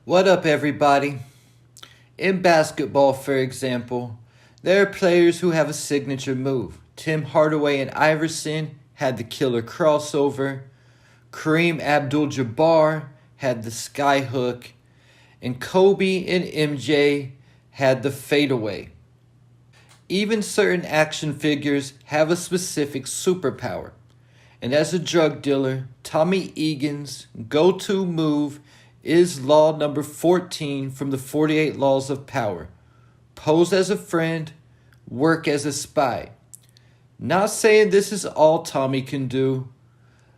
What up, everybody? In basketball, for example, there are players who have a signature move. Tim Hardaway and Iverson had the killer crossover. Kareem Abdul-Jabbar had the skyhook. And Kobe and MJ had the fadeaway. Even certain action figures have a specific superpower. And as a drug dealer, Tommy Egan's go-to move is law number 14 from the 48 Laws of Power. Pose as a friend, work as a spy. Not saying this is all Tommy can do,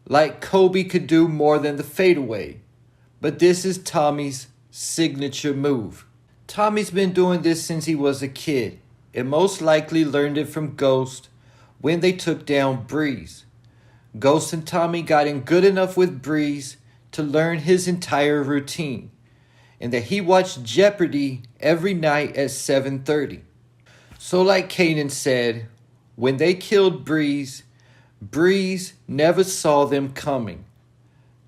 like Kobe could do more than the fadeaway, but this is Tommy's signature move. Tommy's been doing this since he was a kid, and most likely learned it from Ghost when they took down Breeze. Ghost and Tommy got in good enough with Breeze to learn his entire routine, and that he watched Jeopardy every night at 7:30. So like Kanan said, when they killed Breeze, Breeze never saw them coming.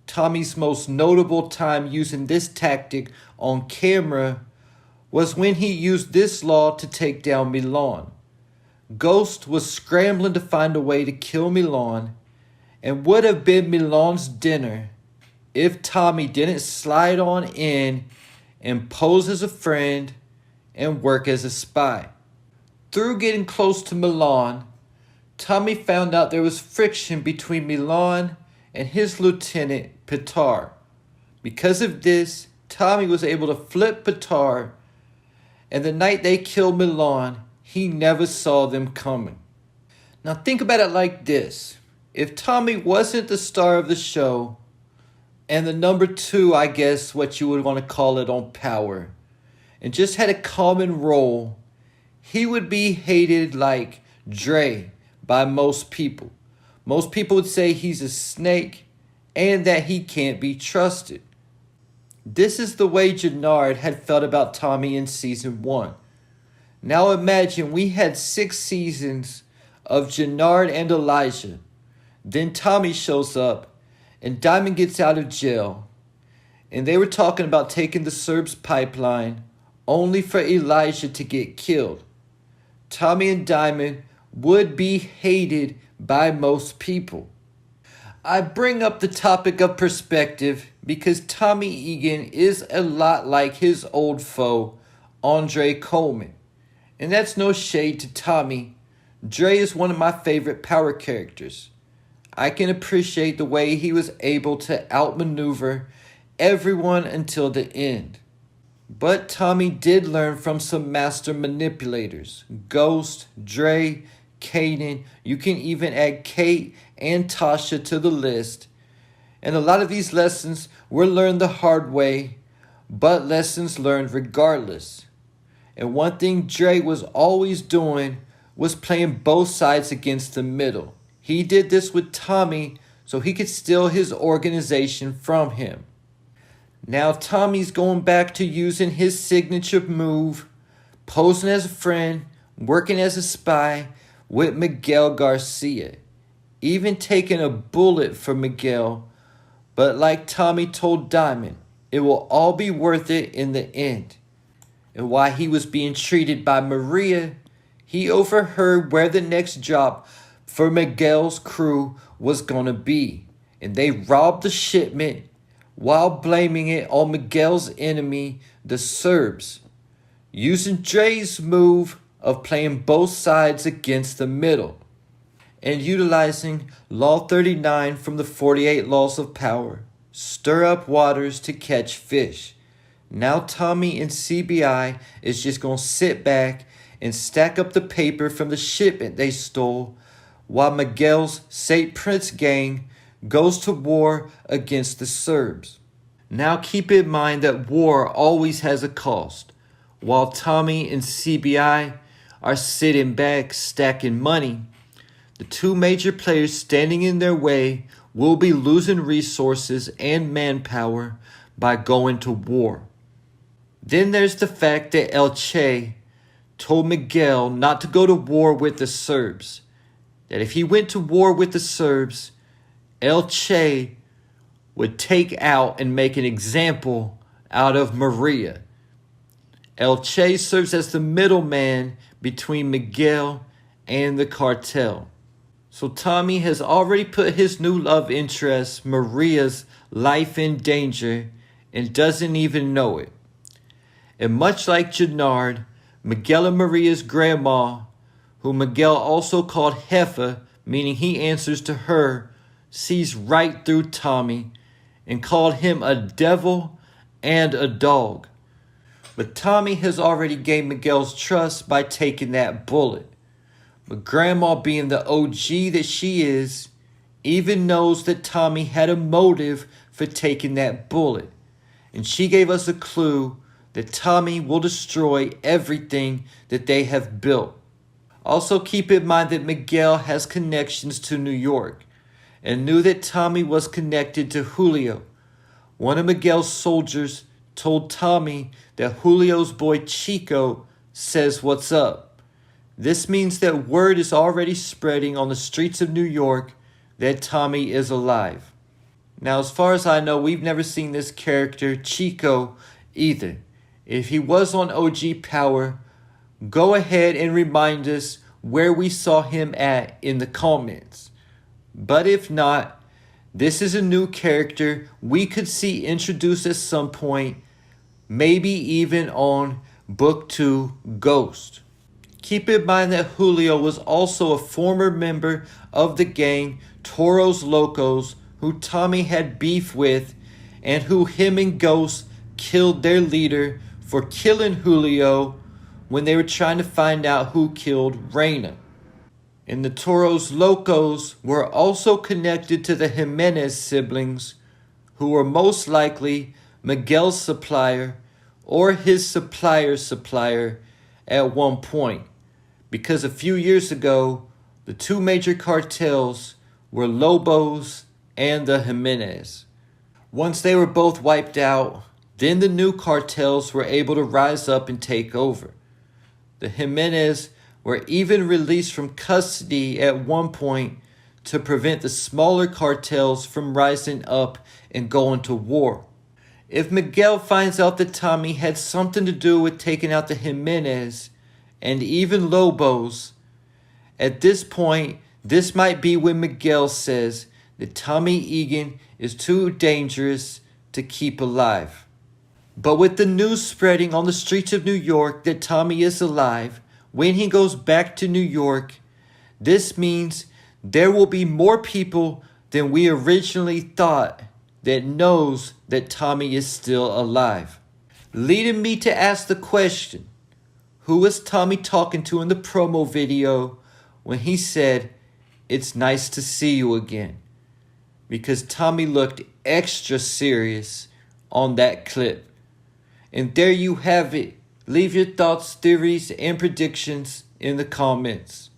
Tommy's most notable time using this tactic on camera was when he used this law to take down Milan. Ghost was scrambling to find a way to kill Milan, and would have been Milan's dinner if Tommy didn't slide on in and pose as a friend and work as a spy. Through getting close to Milan, Tommy found out there was friction between Milan and his lieutenant, Petar. Because of this, Tommy was able to flip Petar, and the night they killed Milan, he never saw them coming. Now think about it like this. If Tommy wasn't the star of the show, and the number 2, I guess what you would want to call it on Power, and just had a common role, he would be hated like Dre by most people. Most people would say he's a snake and that he can't be trusted. This is the way Jannard had felt about Tommy in season 1. Now imagine we had 6 seasons of Jannard and Elijah. Then Tommy shows up and Diamond gets out of jail. And they were talking about taking the Serbs pipeline only for Elijah to get killed. Tommy and Diamond would be hated by most people. I bring up the topic of perspective because Tommy Egan is a lot like his old foe, Andre Coleman. And that's no shade to Tommy. Dre is one of my favorite Power characters. I can appreciate the way he was able to outmaneuver everyone until the end. But Tommy did learn from some master manipulators. Ghost, Dre, Kanan, you can even add Kate and Tasha to the list. And a lot of these lessons were learned the hard way, but lessons learned regardless. And one thing Dre was always doing was playing both sides against the middle. He did this with Tommy so he could steal his organization from him. Now Tommy's going back to using his signature move, posing as a friend, working as a spy with Miguel Garcia, even taking a bullet for Miguel. But like Tommy told Diamond, it will all be worth it in the end. And while he was being treated by Mireya, he overheard where the next job for Miguel's crew was gonna be, and they robbed the shipment while blaming it on Miguel's enemy, the Serbs, using Dre's move of playing both sides against the middle, and utilizing Law 39 from the 48 Laws of Power, stir up waters to catch fish. Now Tommy and CBI is just gonna sit back and stack up the paper from the shipment they stole, while Miguel's St. Prince gang goes to war against the Serbs. Now keep in mind that war always has a cost. While Tommy and CBI are sitting back stacking money, the 2 major players standing in their way will be losing resources and manpower by going to war. Then there's the fact that El Che told Miguel not to go to war with the Serbs, that if he went to war with the Serbs, El Che would take out and make an example out of Mireya. El Che serves as the middleman between Miguel and the cartel. So Tommy has already put his new love interest, Mireya's life in danger, and doesn't even know it. And much like Gennard, Miguel and Mireya's grandma, who Miguel also called Jefa, meaning he answers to her, sees right through Tommy and called him a devil and a dog. But Tommy has already gained Miguel's trust by taking that bullet. But Grandma, being the OG that she is, even knows that Tommy had a motive for taking that bullet. And she gave us a clue that Tommy will destroy everything that they have built. Also keep in mind that Miguel has connections to New York and knew that Tommy was connected to Julio. One of Miguel's soldiers told Tommy that Julio's boy Chico says what's up. This means that word is already spreading on the streets of New York that Tommy is alive. Now, as far as I know, we've never seen this character, Chico, either. If he was on OG Power, go ahead and remind us where we saw him at in the comments. But if not, this is a new character we could see introduced at some point, maybe even on Book 2, Ghost. Keep in mind that Julio was also a former member of the gang Toros Locos, who Tommy had beef with, and who him and Ghost killed their leader for killing Julio when they were trying to find out who killed Reyna. And the Toros Locos were also connected to the Jimenez siblings, who were most likely Miguel's supplier or his supplier's supplier at one point, because a few years ago, the two major cartels were Lobos and the Jimenez. Once they were both wiped out, then the new cartels were able to rise up and take over. The Jimenez were even released from custody at one point to prevent the smaller cartels from rising up and going to war. If Miguel finds out that Tommy had something to do with taking out the Jimenez and even Lobos, at this point, this might be when Miguel says that Tommy Egan is too dangerous to keep alive. But with the news spreading on the streets of New York that Tommy is alive, when he goes back to New York, this means there will be more people than we originally thought that knows that Tommy is still alive. Leading me to ask the question, who was Tommy talking to in the promo video when he said, "It's nice to see you again"? Because Tommy looked extra serious on that clip. And there you have it. Leave your thoughts, theories, and predictions in the comments.